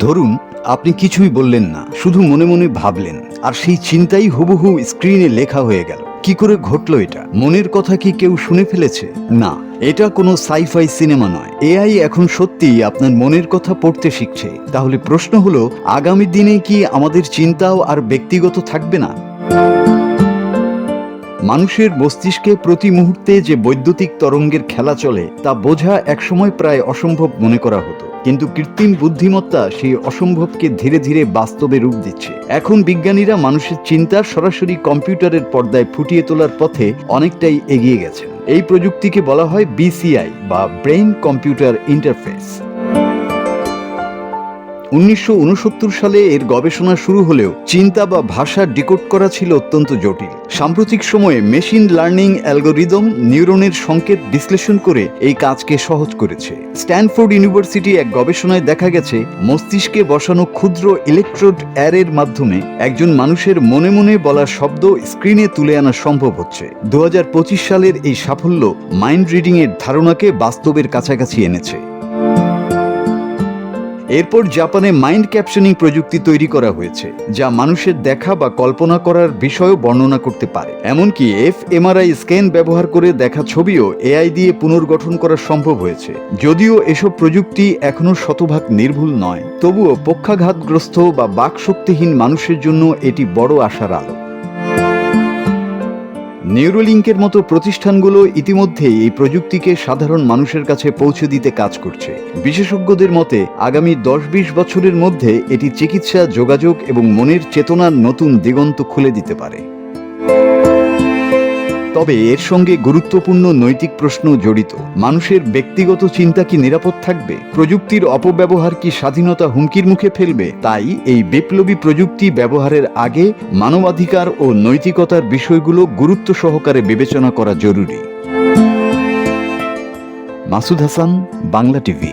ধরুন আপনি কিছুই বললেন না, শুধু মনে মনে ভাবলেন, আর সেই চিন্তাই হুবহু স্ক্রিনে লেখা হয়ে গেল। কি করে ঘটলো এটা? মনের কথা কি কেউ শুনে ফেলেছে? না, এটা কোনো সাইফাই সিনেমা নয়। এআই এখন সত্যিই আপনার মনের কথা পড়তে শিখছে। তাহলে প্রশ্ন হলো, আগামী দিনে কি আমাদের চিন্তাও আর ব্যক্তিগত থাকবে না? মানুষের মস্তিষ্কে প্রতি মুহূর্তে যে বৈদ্যুতিক তরঙ্গের খেলা চলে তা বোঝা একসময় প্রায় অসম্ভব মনে করা হতো, কিন্তু কৃত্রিম বুদ্ধিমত্তা সেই অসম্ভবকে ধীরে ধীরে বাস্তবে রূপ দিচ্ছে। এখন বিজ্ঞানীরা মানুষের চিন্তা সরাসরি কম্পিউটারের পর্দায় ফুটিয়ে তোলার পথে অনেকটাই এগিয়ে গেছেন। এই প্রযুক্তিকে বলা হয় বিসিআই বা ব্রেইন কম্পিউটার ইন্টারফেস। 1969 সালে এর গবেষণা শুরু হলেও চিন্তা বা ভাষা ডিকোড করা ছিল অত্যন্ত জটিল। সাম্প্রতিক সময়ে মেশিন লার্নিং অ্যালগোরিদম নিউরনের সংকেত বিশ্লেষণ করে এই কাজকে সহজ করেছে। স্ট্যানফোর্ড ইউনিভার্সিটি এক গবেষণায় দেখা গেছে, মস্তিষ্কে বসানো ক্ষুদ্র ইলেকট্রোড অ্যারের মাধ্যমে একজন মানুষের মনে মনে বলা শব্দ স্ক্রিনে তুলে আনা সম্ভব হচ্ছে। 2025 সালের এই সাফল্য মাইন্ড রিডিং এর ধারণাকে বাস্তবের কাছাকাছি এনেছে। এরপর জাপানে মাইন্ড ক্যাপশনিং প্রযুক্তি তৈরি করা হয়েছে, যা মানুষের দেখা বা কল্পনা করার বিষয়ও বর্ণনা করতে পারে। এমনকি এফএমআরআই স্ক্যান ব্যবহার করে দেখা ছবিও এআই দিয়ে পুনর্গঠন করা সম্ভব হয়েছে। যদিও এসব প্রযুক্তি এখনো শতভাগ নির্ভুল নয়, তবুও পক্ষাঘাতগ্রস্ত বা বাকশক্তিহীন মানুষের জন্য এটি বড় আশার আলো। নিউরোলিঙ্কের মতো প্রতিষ্ঠানগুলো ইতিমধ্যেই এই প্রযুক্তিকে সাধারণ মানুষের কাছে পৌঁছে দিতে কাজ করছে। বিশেষজ্ঞদের মতে আগামী 10-20 বছরের মধ্যে এটি চিকিৎসা, যোগাযোগ এবং মনের চেতনার নতুন দিগন্ত খুলে দিতে পারে। তবে এর সঙ্গে গুরুত্বপূর্ণ নৈতিক প্রশ্ন জড়িত। মানুষের ব্যক্তিগত চিন্তা কি নিরাপদ থাকবে? প্রযুক্তির অপব্যবহার কি স্বাধীনতা হুমকির মুখে ফেলবে? তাই এই বিপ্লবী প্রযুক্তি ব্যবহারের আগে মানবাধিকার ও নৈতিকতার বিষয়গুলো গুরুত্ব সহকারে বিবেচনা করা জরুরি। মাসুদ হাসান, বাংলা টিভি।